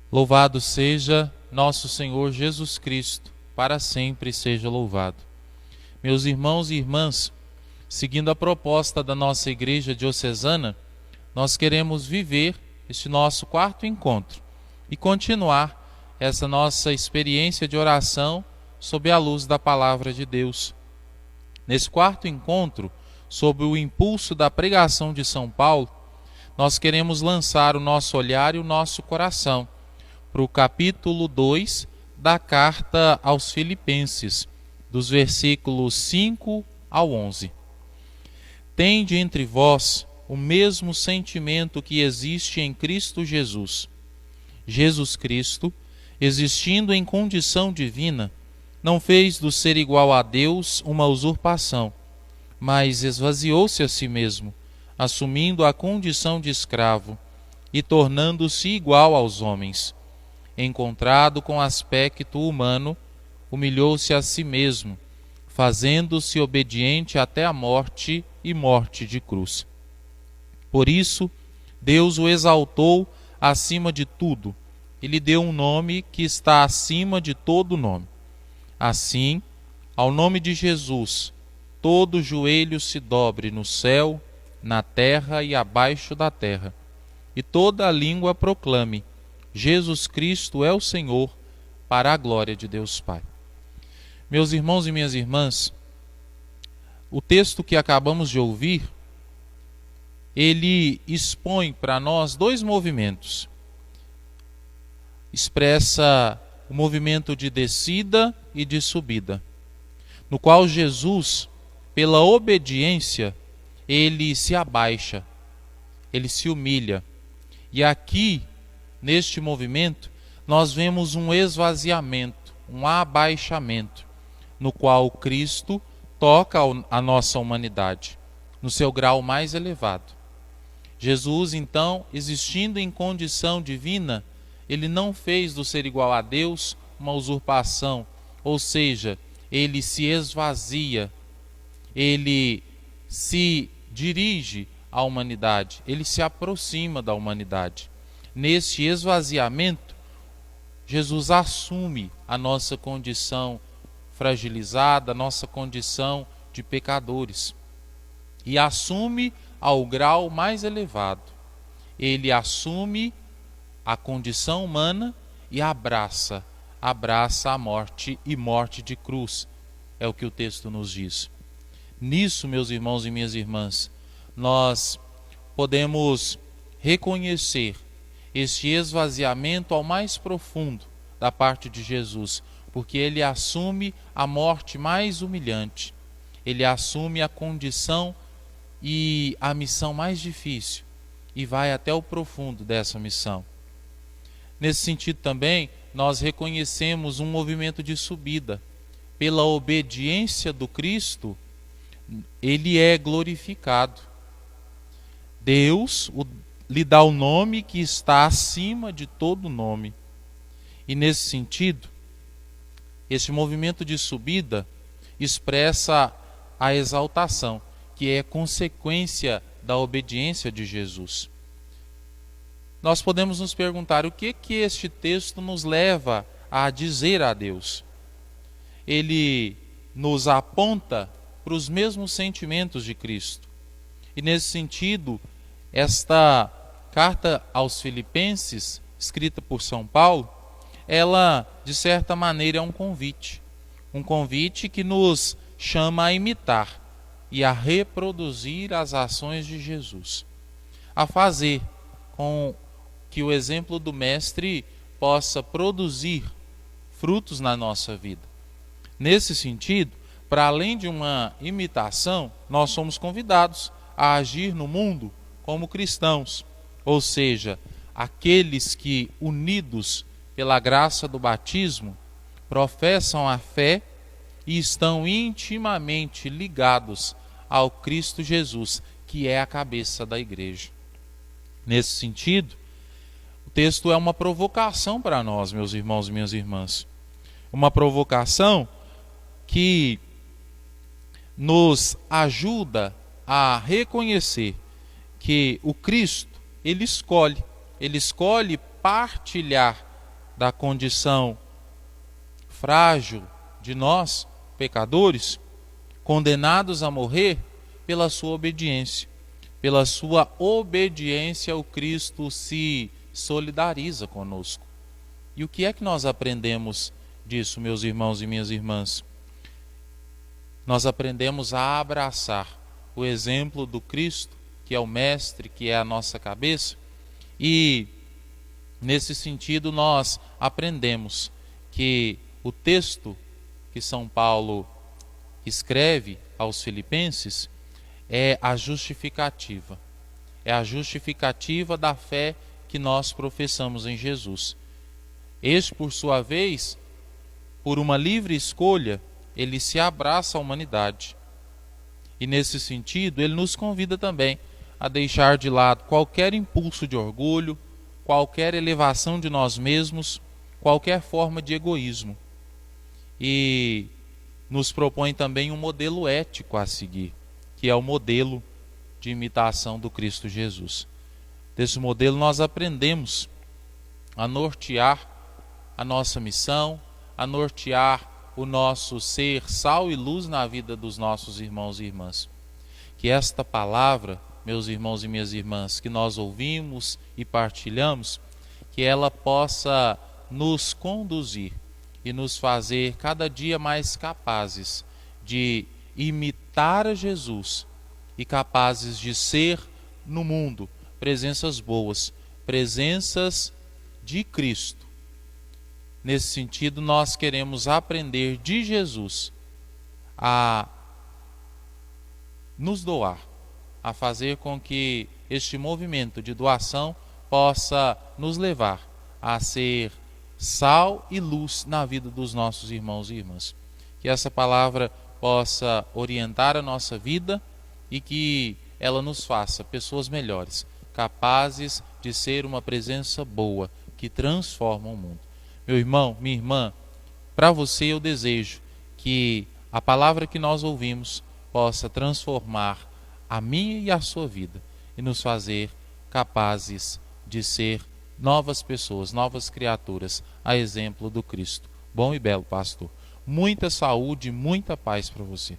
Louvado seja nosso Senhor Jesus Cristo, para sempre seja louvado. Meus irmãos e irmãs, seguindo a proposta da nossa Igreja Diocesana, nós queremos viver este nosso quarto encontro e continuar essa nossa experiência de oração sob a luz da Palavra de Deus. Nesse quarto encontro, sob o impulso da pregação de São Paulo, nós queremos lançar o nosso olhar e o nosso coração para o capítulo 2 da carta aos Filipenses, dos versículos 5 ao 11. Tende entre vós o mesmo sentimento que existe em Cristo Jesus. Jesus Cristo, existindo em condição divina, não fez do ser igual a Deus uma usurpação, mas esvaziou-se a si mesmo, assumindo a condição de escravo e tornando-se igual aos homens. Encontrado com aspecto humano, humilhou-se a si mesmo, fazendo-se obediente até a morte e morte de cruz. Por isso, Deus o exaltou acima de tudo e lhe deu um nome que está acima de todo nome. Assim, ao nome de Jesus, todo joelho se dobre no céu, na terra e abaixo da terra, e toda a língua proclame: Jesus Cristo é o Senhor, para a glória de Deus Pai. Meus irmãos e minhas irmãs, o texto que acabamos de ouvir, ele expõe para nós dois movimentos. Expressa o movimento de descida e de subida, no qual Jesus, pela obediência, ele se abaixa, ele se humilha. E aqui, neste movimento, nós vemos um esvaziamento, um abaixamento, no qual Cristo toca a nossa humanidade, no seu grau mais elevado. Jesus, então, existindo em condição divina, ele não fez do ser igual a Deus uma usurpação, ou seja, ele se esvazia, ele se dirige à humanidade, ele se aproxima da humanidade. Neste esvaziamento, Jesus assume a nossa condição fragilizada, a nossa condição de pecadores, e assume ao grau mais elevado. Ele assume a condição humana e abraça a morte e morte de cruz, é o que o texto nos diz. Nisso, meus irmãos e minhas irmãs, nós podemos reconhecer este esvaziamento ao mais profundo da parte de Jesus, porque ele assume a morte mais humilhante, ele assume a condição e a missão mais difícil e vai até o profundo dessa missão. Nesse sentido também, nós reconhecemos um movimento de subida. Pela obediência do Cristo, ele é glorificado. Deus lhe dá o nome que está acima de todo nome. E nesse sentido, esse movimento de subida expressa a exaltação, que é consequência da obediência de Jesus. Nós podemos nos perguntar o que este texto nos leva a dizer a Deus. Ele nos aponta para os mesmos sentimentos de Cristo. E nesse sentido, esta carta aos Filipenses, escrita por São Paulo, ela, de certa maneira, é um convite que nos chama a imitar e a reproduzir as ações de Jesus, a fazer com que o exemplo do Mestre possa produzir frutos na nossa vida. Nesse sentido, para além de uma imitação, nós somos convidados a agir no mundo como cristãos, ou seja, aqueles que, unidos pela graça do batismo, professam a fé e estão intimamente ligados ao Cristo Jesus, que é a cabeça da igreja. Nesse sentido, o texto é uma provocação para nós, meus irmãos e minhas irmãs. Uma provocação que nos ajuda a reconhecer que o Cristo, ele escolhe partilhar da condição frágil de nós, pecadores, condenados a morrer, pela sua obediência. Pela sua obediência, o Cristo se solidariza conosco. E o que é que nós aprendemos disso, meus irmãos e minhas irmãs? Nós aprendemos a abraçar o exemplo do Cristo, que é o Mestre, que é a nossa cabeça, e nesse sentido nós aprendemos que o texto que São Paulo escreve aos Filipenses é a justificativa. É a justificativa da fé que nós professamos em Jesus. Este, por sua vez, por uma livre escolha, ele se abraça à humanidade. E nesse sentido, ele nos convida também a deixar de lado qualquer impulso de orgulho, qualquer elevação de nós mesmos, qualquer forma de egoísmo. E nos propõe também um modelo ético a seguir, que é o modelo de imitação do Cristo Jesus. Desse modelo nós aprendemos a nortear a nossa missão, a nortear o nosso ser sal e luz na vida dos nossos irmãos e irmãs. Que esta palavra, meus irmãos e minhas irmãs, que nós ouvimos e partilhamos, que ela possa nos conduzir e nos fazer cada dia mais capazes de imitar a Jesus e capazes de ser no mundo presenças boas, presenças de Cristo. Nesse sentido, nós queremos aprender de Jesus a nos doar, a fazer com que este movimento de doação possa nos levar a ser sal e luz na vida dos nossos irmãos e irmãs. Que essa palavra possa orientar a nossa vida e que ela nos faça pessoas melhores, capazes de ser uma presença boa, que transforma o mundo. Meu irmão, minha irmã, para você eu desejo que a palavra que nós ouvimos possa transformar a minha e a sua vida e nos fazer capazes de ser novas pessoas, novas criaturas, a exemplo do Cristo. Bom e belo pastor. Muita saúde, muita paz para você.